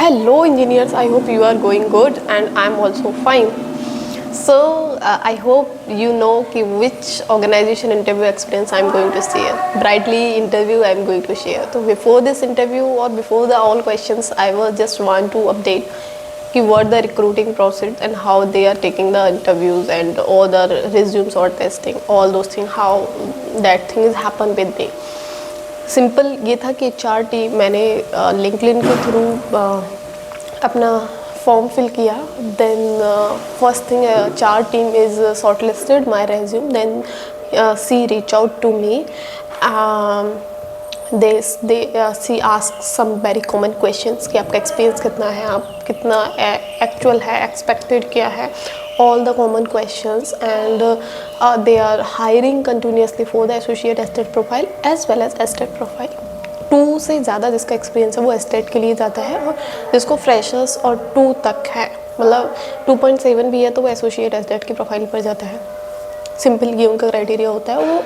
Hello engineers, I hope you are going good and I'm also fine. I hope you know कि which organization interview experience I'm going to share. Brightly interview I'm going to share. So before this interview or before the all questions, I will just want to update कि what the recruiting process and how they are taking the interviews and all the resumes or testing, all those things, how that things happen with me. Simple ये था कि HR team मैंने LinkedIn के through अपना form fill किया. Then first thing HR team is shortlisted my resume. Then she reach out to me. She ask some very common questions कि आपका experience कितना है, आप कितना एक्चुअल है, एक्सपेक्टेड क्या है, all the common questions. And they are hiring continuously for the associate estate profile as well as estate profile. 2 से ज़्यादा जिसका एक्सपीरियंस है वो एस्टेट के लिए जाता है, और जिसको फ्रेशर्स और 2 तक है, मतलब 2.7 भी है तो वो एसोसिएट एस्टेट की प्रोफाइल पर जाता है. सिंपल ये उनका क्राइटेरिया होता है. वो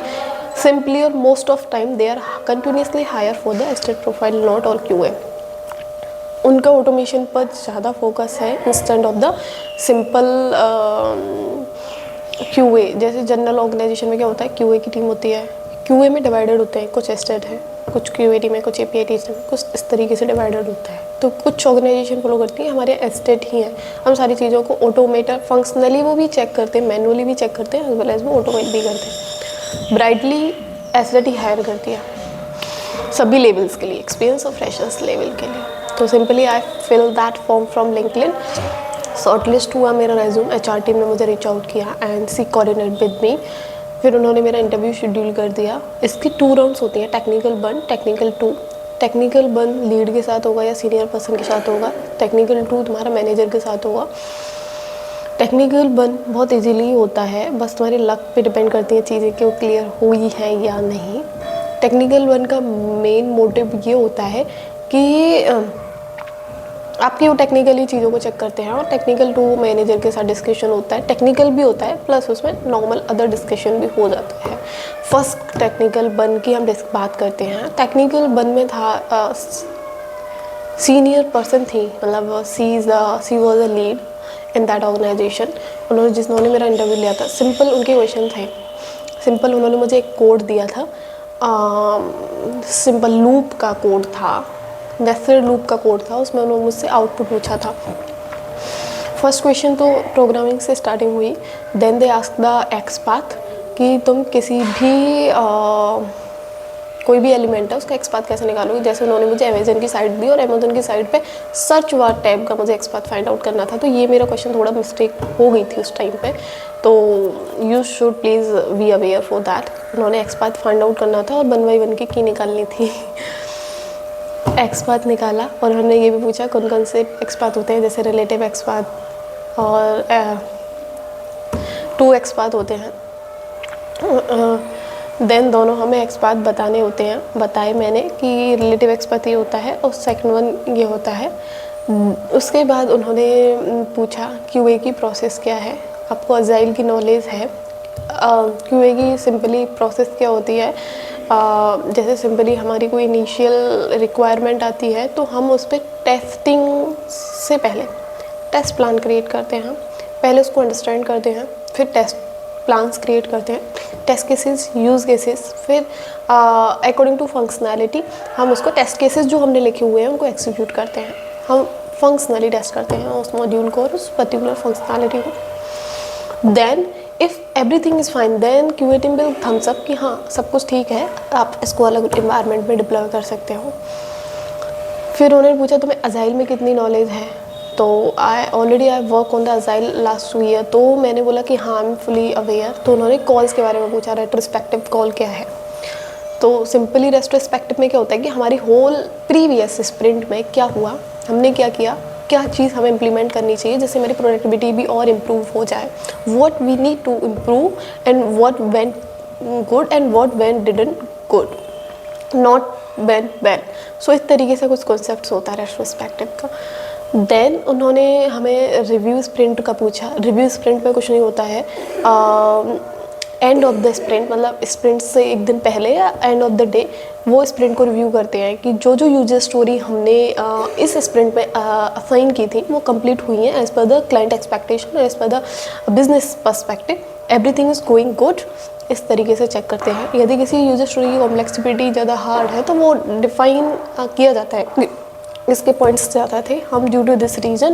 सिंपली और most of time they are continuously hire for the SDET profile, not और क्यूए. उनका ऑटोमेशन पर ज़्यादा फोकस है instead of the simple QA. जैसे जनरल ऑर्गेनाइजेशन में क्या होता है, क्यूए की टीम होती है, क्यूए में डिवाइडेड होते हैं, कुछ एस्टेट है, कुछ क्यूए टीम है, कुछ एपीआई टीम है, कुछ इस तरीके से डिवाइडेड होता है. तो कुछ ऑर्गेनाइजेशन फॉलो करती है, हमारे एस्टेट ही हैं. हम सारी चीज़ों को ऑटोमेटर फंक्शनली वो भी चेक करते हैं, मैनुअली भी चेक करते हैं, एज वेल एज वो ऑटोमेट भी करते हैं. ब्राइटली एस्टेट ही हायर करती है सभी लेवल्स के लिए, एक्सपीरियंस और फ्रेशर्स लेवल के लिए. तो simply I fill that form from LinkedIn. Shortlist हुआ मेरा रेज्यूम, एचआर टीम ने मुझे रीच आउट किया and she coordinate with me. फिर उन्होंने मेरा इंटरव्यू शेड्यूल कर दिया. इसकी 2 राउंड्स होती हैं, टेक्निकल 1, टेक्निकल 2. टेक्निकल 1 लीड के साथ होगा या सीनियर पर्सन के साथ होगा. टेक्निकल 2 तुम्हारा मैनेजर के साथ होगा. टेक्निकल 1 बहुत इजीली होता है, बस तुम्हारी लक पे डिपेंड करती हैं चीज़ें कि वो क्लियर हुई हैं या नहीं. टेक्निकल 1 का मेन मोटिव ये होता है कि आपकी वो टेक्निकली चीज़ों को चेक करते हैं, और टेक्निकल 2 मैनेजर के साथ डिस्कशन होता है. टेक्निकल भी होता है प्लस उसमें नॉर्मल अदर डिस्कशन भी हो जाता है. फर्स्ट टेक्निकल 1 की हम बात करते हैं. टेक्निकल 1 में था सीनियर पर्सन थी, मतलब she was a lead in that organisation. जिन्होंने मेरा इंटरव्यू लिया था, सिंपल उनके क्वेश्चन थे. सिंपल उन्होंने मुझे एक कोड दिया था, सिंपल लूप का कोड था, नेस्टेड लूप का कोड था. उसमें उन्होंने मुझसे आउटपुट पूछा था. फर्स्ट क्वेश्चन तो प्रोग्रामिंग से स्टार्टिंग हुई. Then they ask the XPath कि तुम किसी भी कोई भी एलिमेंट है उसका एक्स पाथ कैसे निकालोगे. जैसे उन्होंने मुझे अमेजन की साइट दी और अमेजन की साइट पे सर्च वार टैब का मुझे एक्स पाथ फाइंड आउट करना था. तो ये मेरा क्वेश्चन थोड़ा मिस्टेक हो गई थी उस टाइम पे, तो you should please be aware for that. उन्होंने एक्स पाथ फाइंड आउट करना था और 1 बाय 1 की निकालनी थी. एक्स पाथ निकाला और उन्होंने ये भी पूछा कौन कौन से एक्स पाथ होते हैं, जैसे रिलेटिव एक्स पाथ और 2 एक्स पाथ होते हैं. देन दोनों हमें एक्स पाथ बताने होते हैं. बताए मैंने कि रिलेटिव एक्स पाथ ये होता है और सेकंड वन ये होता है. उसके बाद उन्होंने पूछा क्यूए की प्रोसेस क्या है, आपको अजाइल की नॉलेज है. क्यूए की सिंपली प्रोसेस क्या होती है, जैसे सिंपली हमारी कोई इनिशियल रिक्वायरमेंट आती है तो हम उस पर टेस्टिंग से पहले टेस्ट प्लान क्रिएट करते हैं. पहले उसको अंडरस्टैंड करते हैं, फिर टेस्ट प्लान्स क्रिएट करते हैं, टेस्ट केसेस, यूज़ केसेस, फिर अकॉर्डिंग टू फंक्शनैलिटी हम उसको टेस्ट केसेस जो हमने लिखे हुए हैं उनको एग्जीक्यूट करते हैं. हम फंक्शनली टेस्ट करते हैं उस मॉड्यूल को और उस पर्टिकुलर फंक्शनैलिटी को. Then if everything is fine then QA team will thumbs up कि हाँ सब कुछ ठीक है, आप इसको अलग इन्वायरमेंट में डिप्लॉय कर सकते हो. फिर उन्होंने पूछा तुम्हें अजाइल में कितनी नॉलेज है. तो I work on the agile last 2 year. तो मैंने बोला कि हाँ आई एम फुली अवेयर. तो उन्होंने कॉल्स के बारे में पूछा, रेट्रोस्पेक्टिव कॉल क्या है. तो सिंपली रेट्रोस्पेक्टिव में क्या होता है कि हमारी होल प्रीवियस स्प्रिंट में क्या हुआ, हमने क्या किया, क्या चीज़ हमें इम्प्लीमेंट करनी चाहिए जिससे मेरी प्रोडक्टिविटी भी और इम्प्रूव हो जाए. What we need to improve and what went good and what went didn't good, not went bad. So इस तरीके से कुछ कॉन्सेप्ट्स होता है रेट्रोस्पेक्टिव का. देन उन्होंने हमें रिव्यू स्प्रिंट का पूछा. रिव्यू स्प्रिंट में कुछ नहीं होता है, एंड ऑफ द स्प्रिंट, मतलब स्प्रिंट से एक दिन पहले या एंड ऑफ द डे वो स्प्रिंट को रिव्यू करते हैं कि जो जो यूजर स्टोरी हमने इस स्प्रिंट में असाइन की थी वो कंप्लीट हुई हैं as per the client expectation, as per the business perspective, everything is going good. इस तरीके से चेक करते हैं। यदि किसी यूजर स्टोरी की कॉम्प्लेक्सिटी ज़्यादा हार्ड है तो वो डिफाइन किया जाता है, इसके पॉइंट्स ज़्यादा थे, हम due to this reason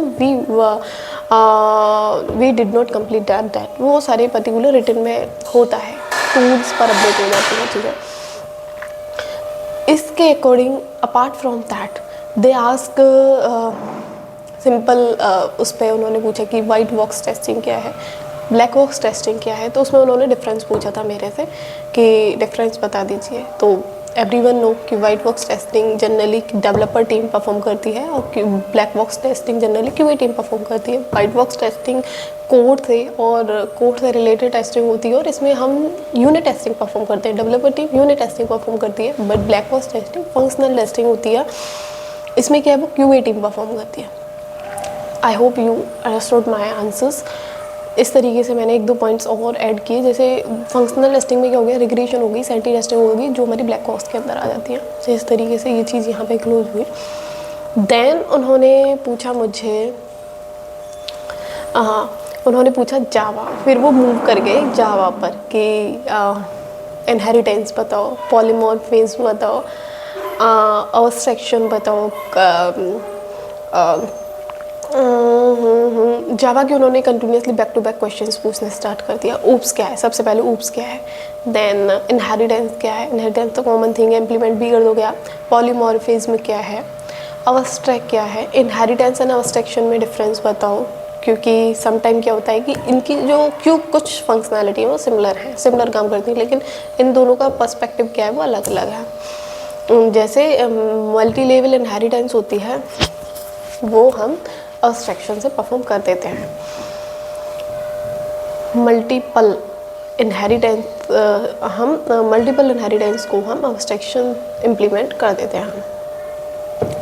we did not complete that, वो सारे पर्टिकुलर रिटन में होता है, टूल्स पर अपडेट हो जाती हैं चीज़ें। इसके according apart from that they ask simple, उस पर उन्होंने पूछा कि वाइट बॉक्स टेस्टिंग क्या है, ब्लैक बॉक्स टेस्टिंग क्या है, तो उसमें उन्होंने डिफरेंस पूछा था मेरे से कि डिफरेंस बता दीजिए। तो एवरीवन नो कि white box testing generally developer team perform करती है और black box testing generally QA team perform करती है। वाइट बॉक्स टेस्टिंग कोड से और कोड से रिलेटेड टेस्टिंग होती है और इसमें हम यूनिट टेस्टिंग परफॉर्म करते हैं, developer team unit testing perform करती है। But black box testing functional testing होती है, इसमें क्या है वो क्यूए टीम परफॉर्म करती है। I hope you understood my answers. इस तरीके से मैंने 1-2 पॉइंट्स और ऐड किए, जैसे फंक्शनल टेस्टिंग में क्या हो गया, रिग्रेशन होगी, सैनिटी टेस्टिंग होगी जो हमारी ब्लैक बॉक्स के अंदर आ जाती है। तो इस तरीके से ये चीज़ यहाँ पे क्लोज हुई। देन उन्होंने पूछा मुझे, उन्होंने पूछा जावा, फिर वो मूव कर गए जावा पर कि इनहेरिटेंस बताओ, पॉलीमॉर्फिज्म बताओ, अब्स्ट्रैक्शन बताओ, जावा के उन्होंने continuously back to back questions पूछने स्टार्ट कर दिया। ऊप्स क्या है, सबसे पहले ऊप्स क्या है, देन इनहेरिटेंस क्या है, इनहेरिटेंस तो कॉमन थिंग है, इम्प्लीमेंट भी कर दोगे आप। पॉलीमॉर्फिज्म क्या है, अब्स्ट्रैक्ट क्या है, इनहेरिटेंस एंड अब्स्ट्रैक्शन में डिफरेंस बताओ, क्योंकि समटाइम क्या होता है कि इनकी जो कुछ फंक्शनैलिटी है वो सिमिलर है, सिमिलर काम करती है, लेकिन इन दोनों का पर्सपेक्टिव क्या है वो अलग अलग है। जैसे मल्टी लेवल इनहेरिटेंस होती है वो हम अब्स्ट्रैक्शन से परफॉर्म कर देते हैं। मल्टीपल इनहेरिटेंस को हम अब्स्ट्रैक्शन इम्प्लीमेंट कर देते हैं,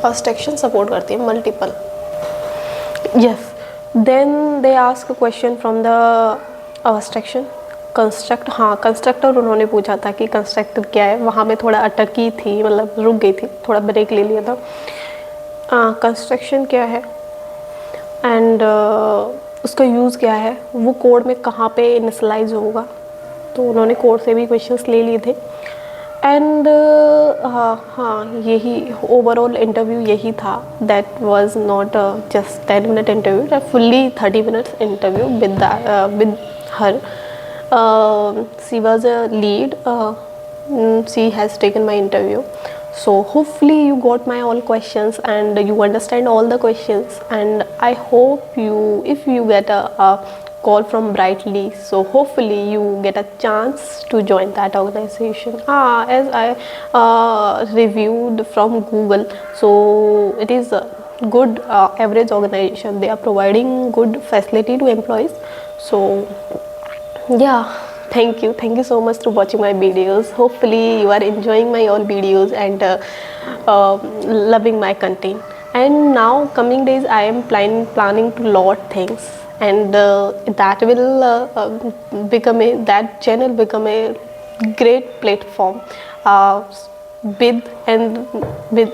अब्स्ट्रैक्शन सपोर्ट करती है multiple. Yes, then they ask question from the abstraction construct. हाँ, कंस्ट्रक्टर उन्होंने पूछा था कि कंस्ट्रक्टर क्या है, वहाँ मैं थोड़ा अटकी थी, मतलब रुक गई थी, थोड़ा ब्रेक ले लिया था। कंस्ट्रक्शन क्या है एंड उसका यूज़ क्या है, वो कोड में कहाँ पे इनिशियलाइज होगा, तो उन्होंने कोड से भी क्वेश्चंस ले लिए थे। एंड हाँ, यही ओवरऑल इंटरव्यू यही था। That was not just 10 minute interview, that fully 30 minutes interview with her. She was a lead, she has taken my interview, so hopefully you got my all questions and you understand all the questions, and I hope if you get a call from Brightly, so hopefully you get a chance to join that organization. As I reviewed from Google, so it is a good average organization. They are providing good facility to employees, so yeah. Thank you so much for watching my videos. Hopefully you are enjoying my all videos and loving my content. And now coming days I am planning to lot things, and that will that channel become a great platform with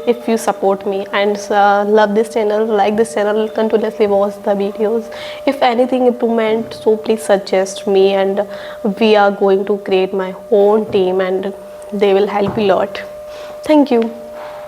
if you support me and love this channel, like this channel, continuously watch the videos. If anything improvement, so please suggest me, and we are going to create my own team and they will help a lot. Thank you.